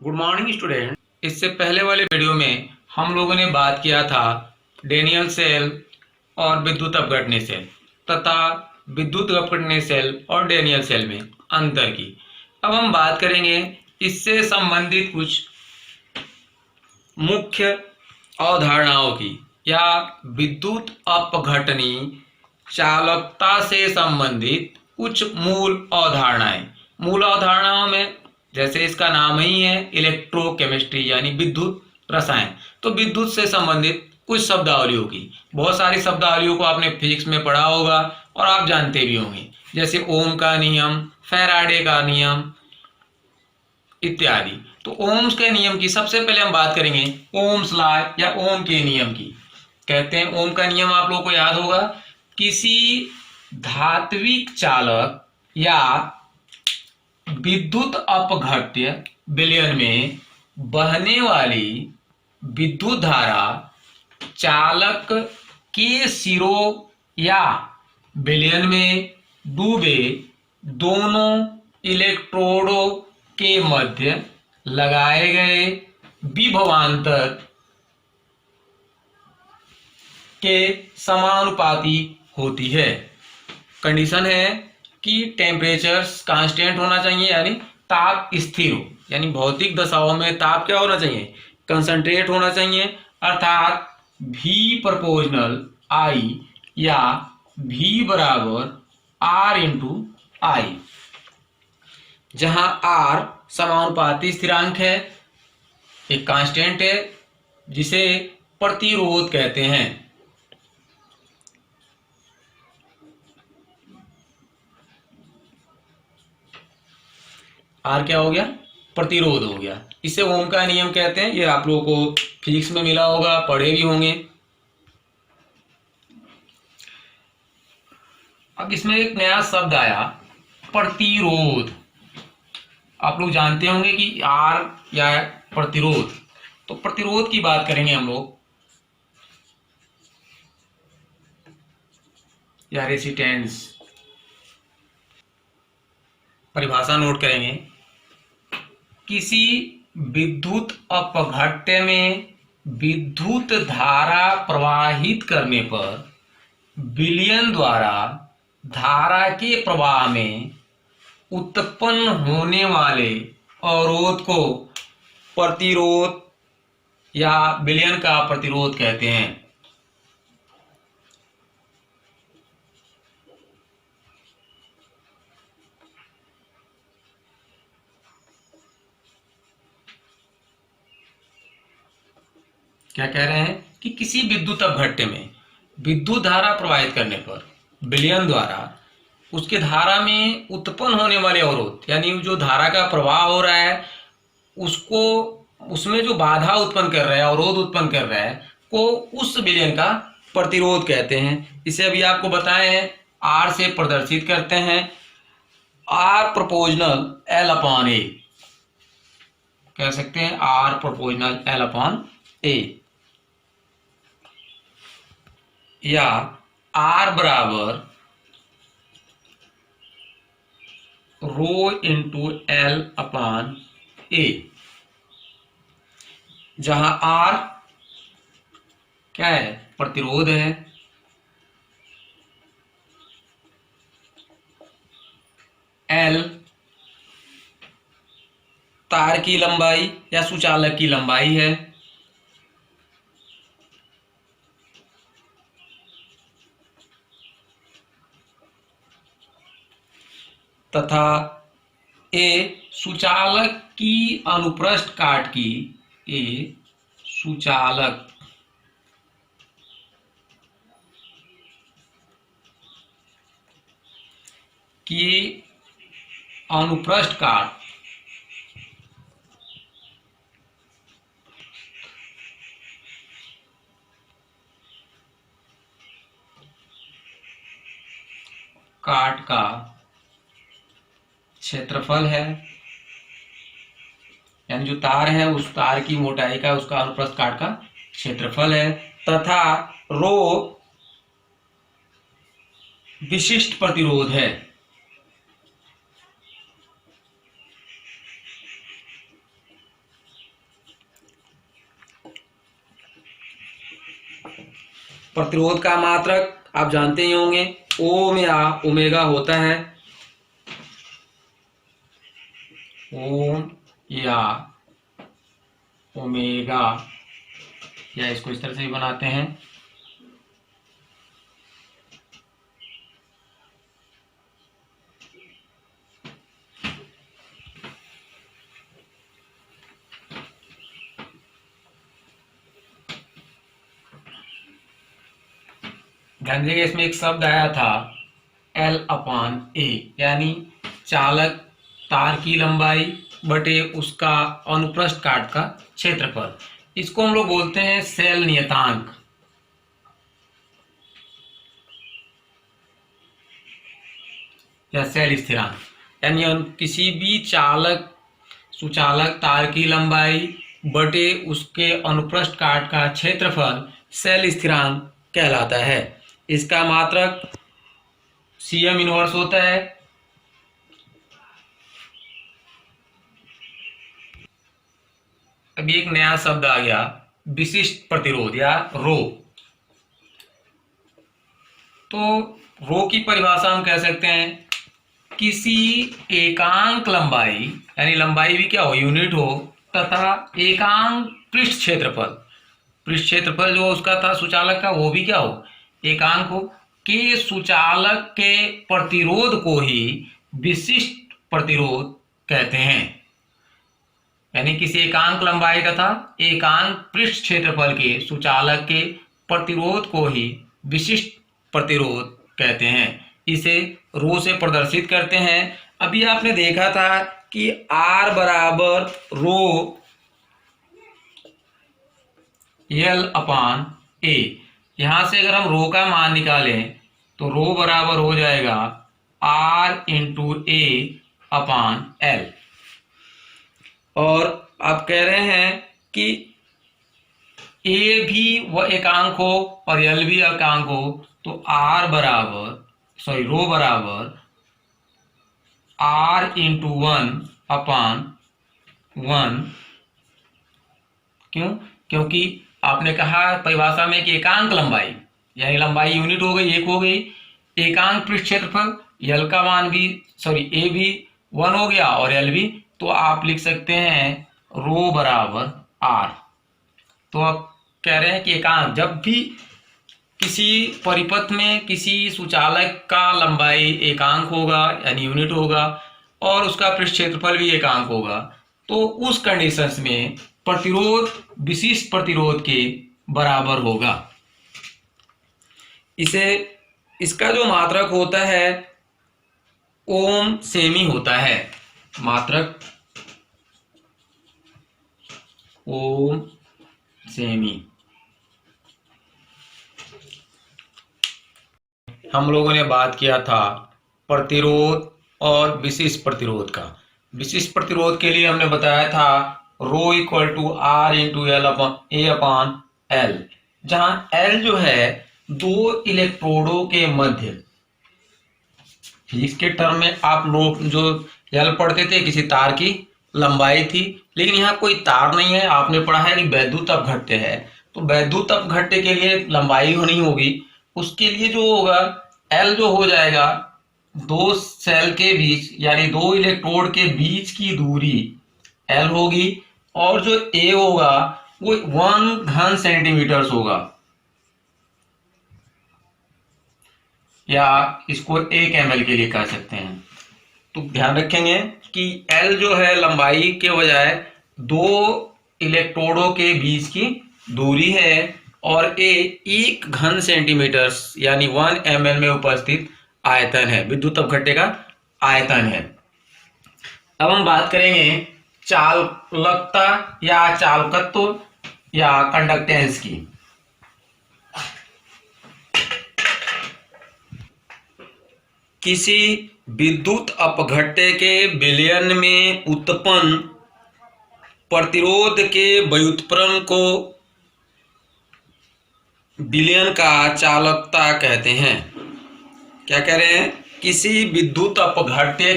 Good morning student. इससे पहले वाले वीडियो में हम लोगों ने बात किया था डेनियल सेल और विद्युत अपघटनीय सेल तथा विद्युत अपघटनीय सेल और डेनियल सेल में अंतर की। अब हम बात करेंगे इससे संबंधित कुछ मुख्य अवधारणाओं की या विद्युत अपघटनीय चालकता से संबंधित कुछ मूल अवधारणाएं। मूल अवधारणाओं में जैसे इसका नाम ही है इलेक्ट्रोकेमिस्ट्री यानी विद्युत रसायन, तो विद्युत से संबंधित कुछ शब्दावलियों की बहुत सारी शब्दावलियों को आपने फिजिक्स में पढ़ा होगा और आप जानते भी होंगे, जैसे ओम का नियम, फैराडे का नियम इत्यादि। तो ओम्स के नियम की सबसे पहले हम बात करेंगे ओम्स लॉ या ओम के नियम की। कहते हैं ओम का नियम आप लोगों को याद होगा, किसी धात्विक चालक या विद्युत अपघट्य विलयन में बहने वाली विद्युत धारा चालक के सिरों या विलयन में डूबे दोनों इलेक्ट्रोडों के मध्य लगाए गए विभवांतर के समानुपाती होती है। कंडीशन है कि टेम्परेचर कांस्टेंट होना चाहिए यानी ताप स्थिर हो, यानी भौतिक दशाओं में ताप क्या होना चाहिए, कंसंट्रेट होना चाहिए, अर्थात V प्रोपोर्शनल I या V बराबर R इंटू I, जहां R समानुपाती स्थिरांक है, एक कांस्टेंट है जिसे प्रतिरोध कहते हैं। आर क्या हो गया, प्रतिरोध हो गया। इसे ओम का नियम कहते हैं। ये आप लोगों को फिजिक्स में मिला होगा, पढ़े भी होंगे। अब इसमें एक नया शब्द आया प्रतिरोध। आप लोग जानते होंगे कि आर या प्रतिरोध, तो प्रतिरोध की बात करेंगे हम लोग या रेसिस्टेंस। परिभाषा नोट करेंगे, किसी विद्युत अपघट्य में विद्युत धारा प्रवाहित करने पर विलयन द्वारा धारा के प्रवाह में उत्पन्न होने वाले अवरोध को प्रतिरोध या विलयन का प्रतिरोध कहते हैं। क्या कह रहे हैं कि किसी विद्युत अपघट्य में विद्युत धारा प्रवाहित करने पर विलयन द्वारा उसके धारा में उत्पन्न होने वाले अवरोध, यानी जो धारा का प्रवाह हो रहा है उसको, उसमें जो बाधा उत्पन्न कर रहा है, अवरोध उत्पन्न कर रहा है, को उस विलयन का प्रतिरोध कहते हैं। इसे अभी आपको बताए हैं, आर से प्रदर्शित करते हैं, आर प्रोपोर्शनल एल अपॉन ए कह सकते हैं, आर प्रोपोर्शनल एल अपॉन ए, या आर बराबर रो इंटू एल अपॉन ए, जहां आर क्या है, प्रतिरोध है, एल तार की लंबाई या सुचालक की लंबाई है, तथा ए सुचालक की अनुप्रस्थ काट की, ए सुचालक की अनुप्रस्थ काट का क्षेत्रफल है, यानी जो तार है उस तार की मोटाई का, उसका अनुप्रस्थ काट का क्षेत्रफल है, तथा रो विशिष्ट प्रतिरोध है। प्रतिरोध का मात्रक आप जानते ही होंगे, ओम या ओमेगा होता है, ओम या ओमेगा, या इसको इस तरह से भी बनाते हैं। ध्यान दीजिएगा, इसमें एक शब्द आया था L/A, यानी चालक तार की लंबाई बटे उसका अनुप्रस्थ काट का क्षेत्रफल। इसको हम लोग बोलते हैं सेल नियतांक या सेल स्थिरांक। यानी हम किसी भी सुचालक तार की लंबाई बटे उसके अनुप्रस्थ काट का क्षेत्रफल सेल स्थिरांक कहलाता है। इसका मात्रक Cm इनवर्स होता है। अभी एक नया शब्द आ गया, विशिष्ट प्रतिरोध या रो। तो रो की परिभाषा हम कह सकते हैं किसी एकांक लंबाई, यानी लंबाई भी क्या हो, यूनिट हो, तथा एकांक पृष्ठ क्षेत्रफल जो उसका था सुचालक का, वो भी क्या हो, एकांक हो, के सुचालक के प्रतिरोध को ही विशिष्ट प्रतिरोध कहते हैं। यानी किसी एकांक लंबाई तथा एकांक पृष्ठ क्षेत्रफल के सुचालक के प्रतिरोध को ही विशिष्ट प्रतिरोध कहते हैं। इसे रो से प्रदर्शित करते हैं। अभी आपने देखा था कि R बराबर रो L/A। यहां से अगर हम रो का मान निकालें तो रो बराबर हो जाएगा R/A/L। और आप कह रहे हैं कि A भी वह एकांक हो और L भी एकांक हो, तो रो बराबर R/1/1। क्यों? क्योंकि आपने कहा परिभाषा में कि एकांक लंबाई, यानी लंबाई यूनिट हो गई, एक हो गई, एकांक पृष्ठ क्षेत्रफल L का मान भी A भी 1 हो गया और L भी, तो आप लिख सकते हैं रो बराबर R। तो आप कह रहे हैं कि एकांक, जब भी किसी परिपथ में किसी सुचालक का लंबाई एकांक होगा यानी यूनिट होगा और उसका पृष्ठ क्षेत्रफल भी एकांक होगा, तो उस कंडीशंस में प्रतिरोध विशिष्ट प्रतिरोध के बराबर होगा। इसका जो मात्रक होता है ओम सेमी होता है। मात्रक ओम सेमी। हम लोगों ने बात किया था प्रतिरोध और विशिष्ट प्रतिरोध का। विशिष्ट प्रतिरोध के लिए हमने बताया था रो इक्वल टू R/A/L, जहां L जो है दो इलेक्ट्रोडों के मध्य, फिजिक्स के टर्म में आप लोग जो L पढ़ते थे किसी तार की लंबाई थी, लेकिन यहाँ कोई तार नहीं है। आपने पढ़ा है कि वैद्युत अपघट्य है, तो वैद्युत अपघट्य के लिए लंबाई होनी होगी, उसके लिए जो होगा L जो हो जाएगा दो सेल के बीच यानी दो इलेक्ट्रोड के बीच की दूरी L होगी, और जो A होगा वो 1 घन सेंटीमीटर होगा, या इसको 1 ml के लिए कह सकते हैं। तो ध्यान रखेंगे कि L जो है लंबाई के बजाय दो इलेक्ट्रोडों के बीच की दूरी है, और A 1 घन सेंटीमीटर यानी 1 ml में उपस्थित आयतन है, विद्युत अपघट्य का आयतन है। अब हम बात करेंगे चालकता या चालकत्व या कंडक्टेंस की। किसी विद्युत अपघट्य के विलयन में उत्पन्न प्रतिरोध के व्युत्क्रम को विलयन का चालकता कहते हैं। क्या कह रहे हैं? किसी विद्युत अपघट्य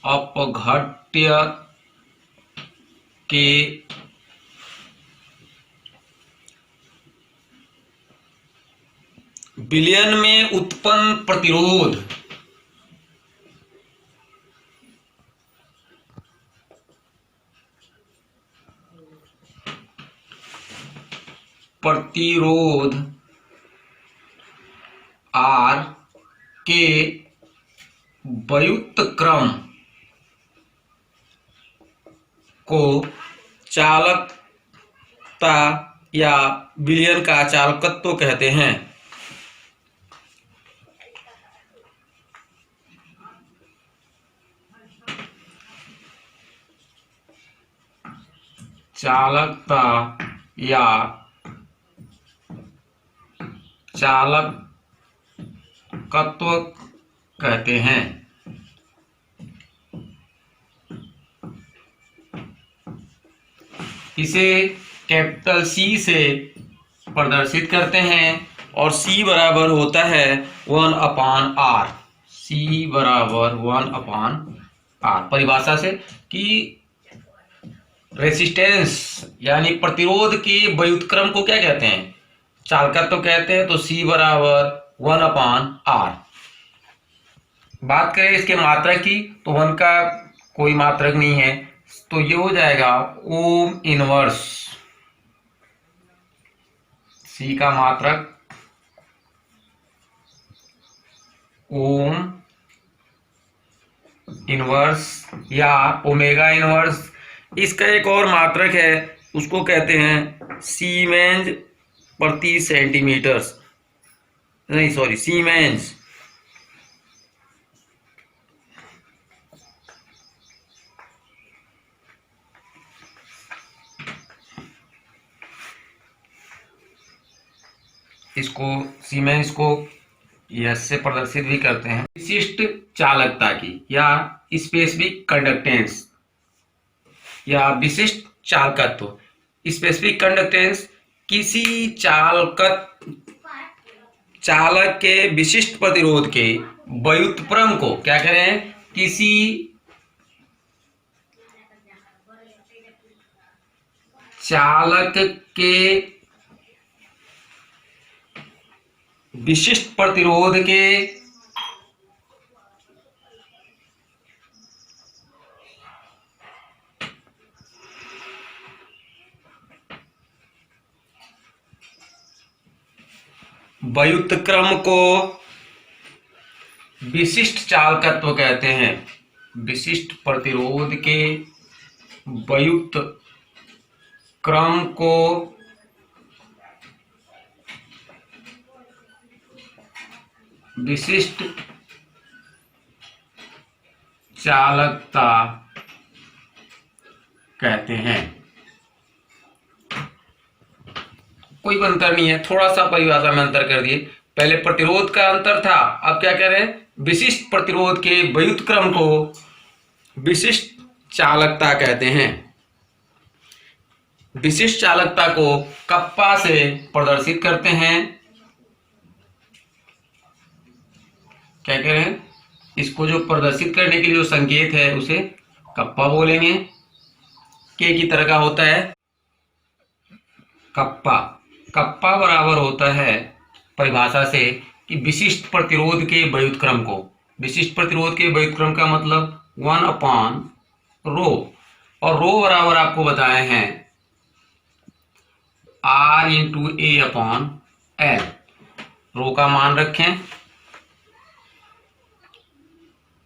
अपघट्य के विलयन में उत्पन्न प्रतिरोध R के व्युत्क्रम को चालकता या विलयन का चालकत्व कहते हैं। चालकता या चालकत्व कहते हैं। इसे कैपिटल C से प्रदर्शित करते हैं और C बराबर होता है 1/R। C बराबर 1/R परिभाषा से कि रेसिस्टेंस यानी प्रतिरोध के व्युत्क्रम को क्या कहते हैं, चालकत्व तो कहते हैं। तो C बराबर 1/R। बात करें इसके मात्रक की तो 1 का कोई मात्रक नहीं है, तो ये हो जाएगा ओम इनवर्स। C का मात्रक ओम इनवर्स या ओमेगा इनवर्स। इसका एक और मात्रक है, उसको कहते हैं सीमेंस प्रति सेंटीमीटर, नहीं सॉरी सीमेंस। इसको सीमेंस को यस से प्रदर्शित भी करते हैं। विशिष्ट चालकता की या स्पेसिफिक कंडक्टेंस या विशिष्ट चालकत्व। स्पेसिफिक कंडक्टेंस किसी चालक के विशिष्ट प्रतिरोध के व्युत्क्रम को क्या करें, किसी चालक के विशिष्ट प्रतिरोध के व्युत्क्रम को विशिष्ट चालकत्व कहते हैं। विशिष्ट प्रतिरोध के व्युत्क्रम को विशिष्ट चालकता कहते हैं। कोई अंतर नहीं है, थोड़ा सा परिभाषा में अंतर कर दिए। पहले प्रतिरोध का अंतर था, अब क्या कह रहे हैं, विशिष्ट प्रतिरोध के व्युत्क्रम को विशिष्ट चालकता कहते हैं। विशिष्ट चालकता को कप्पा से प्रदर्शित करते हैं। क्या कह रहे हैं, इसको जो प्रदर्शित करने के लिए जो संकेत है उसे कप्पा बोलेंगे। के की तरह का होता है कप्पा। कप्पा बराबर होता है परिभाषा से कि विशिष्ट प्रतिरोध के व्युत्क्रम को, विशिष्ट प्रतिरोध के व्युत्क्रम का मतलब 1/ρ, और रो बराबर आपको बताए हैं R/A/L। रो का मान रखें,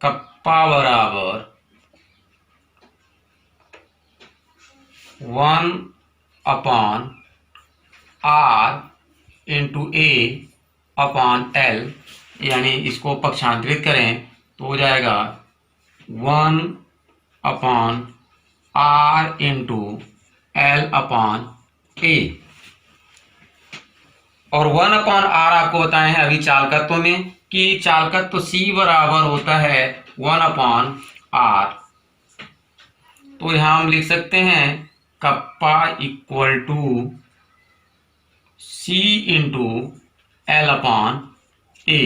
कप्पा बराबर 1/R/A/L, यानी इसको पक्षांतरित करें तो हो जाएगा 1/R/L/A। और 1/R आपको बताए हैं अभी चालकत्व में कि चालकत्व C बराबर होता है 1/R। तो यहां हम लिख सकते हैं kappa equal to C into L/A,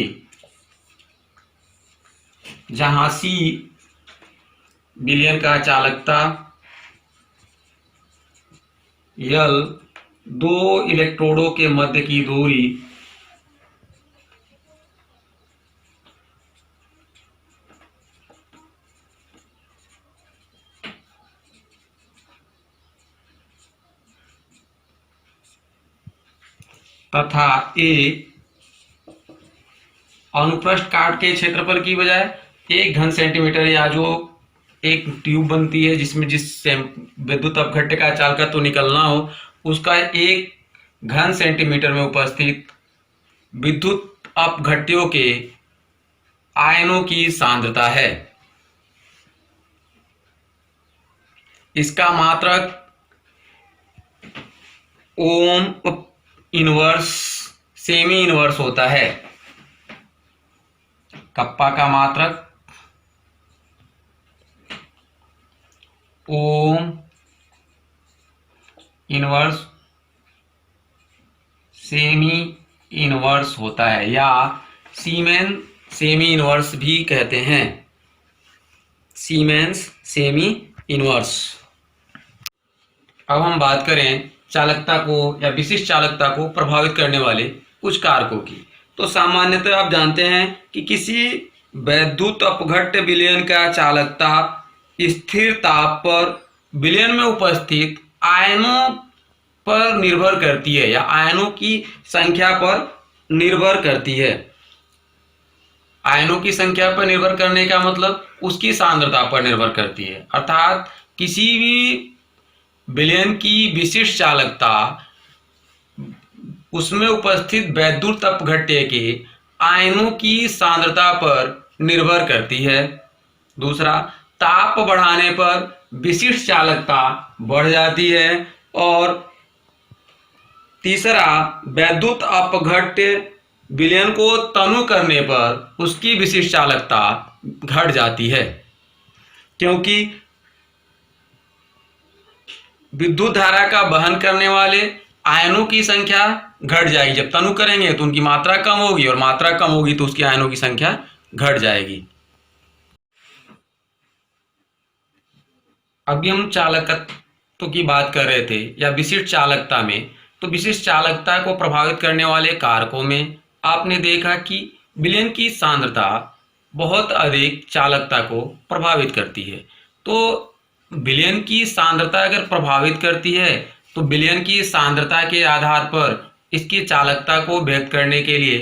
जहां C विलयन का चालकता L दो इलेक्ट्रोडों के मध्य की दूरी तथा A अनुप्रस्थ काट के क्षेत्रफल की बजाय 1 घन सेंटीमीटर, या जो एक ट्यूब बनती है जिसमें जिस विद्युत अपघट्य का चालकत्व तो निकलना हो, उसका 1 घन सेंटीमीटर में उपस्थित विद्युत अपघट्यों के आयनों की सांद्रता है। इसका मात्रक ओम इनवर्स सेमी इनवर्स होता है। कप्पा का मात्रक ओम इनवर्स सेमी इनवर्स होता है, या सीमेन सेमी इनवर्स भी कहते हैं। Siemens semi inverse. अब हम बात करें चालकता को या विशिष्ट चालकता को प्रभावित करने वाले कुछ कारकों की। तो सामान्यतः आप जानते हैं कि किसी वैद्युत अपघट्य विलयन का चालकता स्थिर ताप पर विलयन में उपस्थित आयनों पर निर्भर करती है, या आयनों की संख्या पर निर्भर करती है। आयनों की संख्या पर निर्भर करने का मतलब उसकी सांद्रता पर निर्भर करती है। अर्थात किसी भी विलयन की विशिष्ट चालकता उसमें उपस्थित वैद्युत अपघट्य के आयनों की सांद्रता पर निर्भर करती है। दूसरा, ताप बढ़ाने पर विशिष्ट चालकता बढ़ जाती है। और तीसरा, वैद्युत अपघट्य विलयन को तनु करने पर उसकी विशिष्ट चालकता घट जाती है, क्योंकि विद्युत धारा का वहन करने वाले आयनों की संख्या घट जाएगी। जब तनु करेंगे तो उनकी मात्रा कम होगी, और मात्रा कम होगी तो उसकी आयनों की संख्या घट जाएगी। अभी हम चालकत्व की बात कर रहे थे, या विशिष्ट चालकता में। तो विशिष्ट चालकता को प्रभावित करने वाले कारकों में आपने देखा कि विलयन की सांद्रता बहुत अधिक चालकता को प्रभावित करती है। तो विलयन की सांद्रता अगर प्रभावित करती है तो विलयन की सांद्रता के आधार पर इसकी चालकता को व्यक्त करने के लिए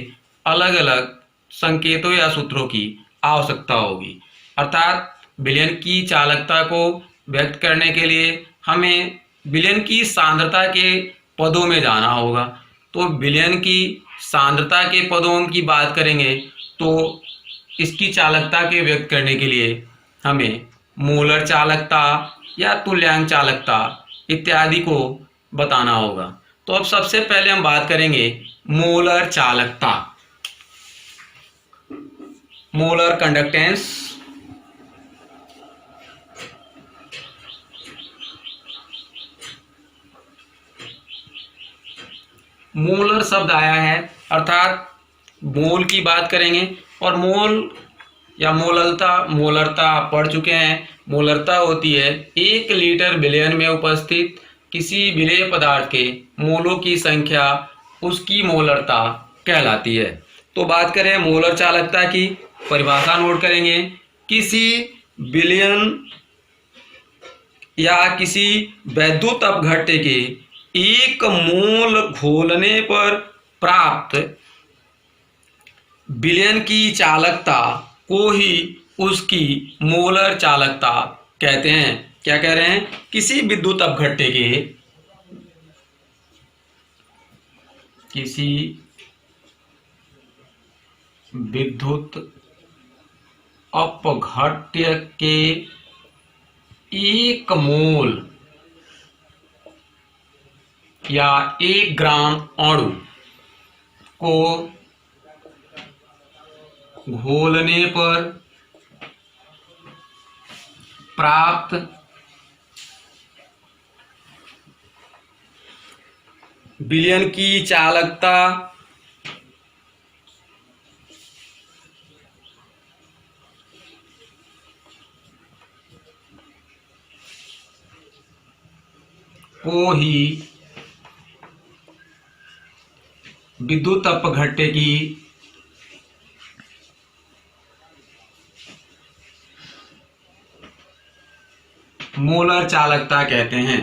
अलग अलग संकेतों या सूत्रों की आवश्यकता होगी। अर्थात विलयन की चालकता को व्यक्त करने के लिए हमें विलयन की सांद्रता के पदों में जाना होगा। तो विलयन की सांद्रता के पदों की बात करेंगे तो इसकी चालकता के व्यक्त करने के लिए हमें मोलर चालकता या तुल्यांक चालकता इत्यादि को बताना होगा। तो अब सबसे पहले हम बात करेंगे मोलर चालकता, मोलर कंडक्टेंस। मोलर शब्द आया है, अर्थात मोल की बात करेंगे। और मोल या मोलरता पढ़ चुके हैं। मोलरता होती है 1 लीटर विलयन में उपस्थित किसी विलेय पदार्थ के मोलों की संख्या, उसकी मोलरता कहलाती है। तो बात करें मोलर चालकता की, परिभाषा नोट करेंगे। किसी विलयन या किसी वैद्युत अपघट्य के 1 मोल घोलने पर प्राप्त विलयन की चालकता को ही उसकी मोलर चालकता कहते हैं। क्या कह रहे हैं? किसी विद्युत अपघट्य के 1 मोल या 1 ग्राम अणु को घोलने पर प्राप्त विलयन की चालकता को ही विद्युत अपघट्य की मोलर चालकता कहते हैं।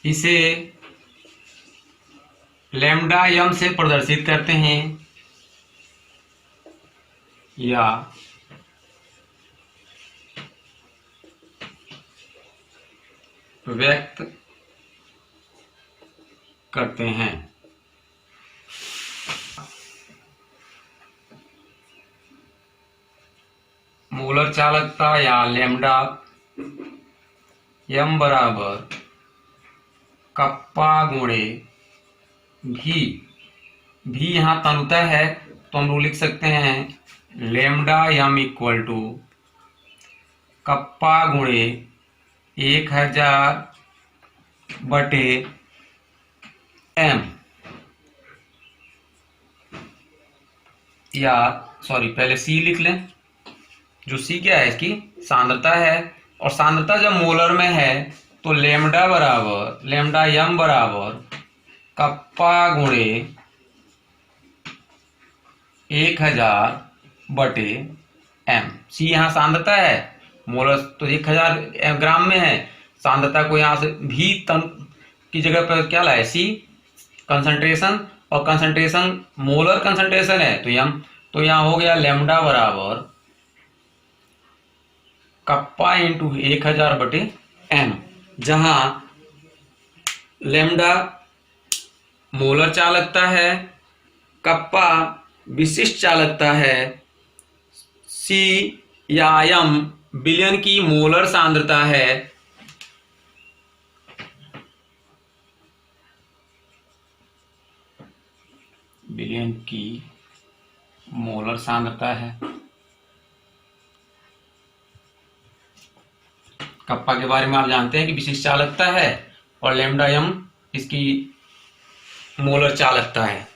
इसे लैम्डा एम से प्रदर्शित करते हैं या व्यक्त करते हैं। मोलर चालकता या लैम्डा एम बराबर कप्पा गुणे भी यहाँ तनुता है तो हम लोग लिख सकते हैं lambda M equal to kappa गुणे 1000 बटे एम, या सॉरी पहले सी लिख लें। जो सी क्या है, इसकी सांद्रता है, और सांद्रता जब मोलर में है तो लैम्डा एम बराबर कप्पा गुणे 1000 बटे एम। सी यहाँ सांद्रता है, मोलर तो 1000 ग्राम में है, सांद्रता को यहाँ से भी तन की जगह पर क्या लाए, सी कंसंट्रेशन, और कंसंट्रेशन मोलर कंसंट्रेशन है तो यहाँ हो गया लैम्डा बराबर कप्पा इंटू 1000 बटे एम, जहां लैम्डा मोलर चालकता है, कप्पा विशिष्ट चालकता है, सी या एम विलयन की मोलर सांद्रता है, विलयन की मोलर सांद्रता है। कप्पा के बारे में आप जानते हैं कि विशिष्ट चालकता है, और लैम्डा एम इसकी मोलर चालकता है।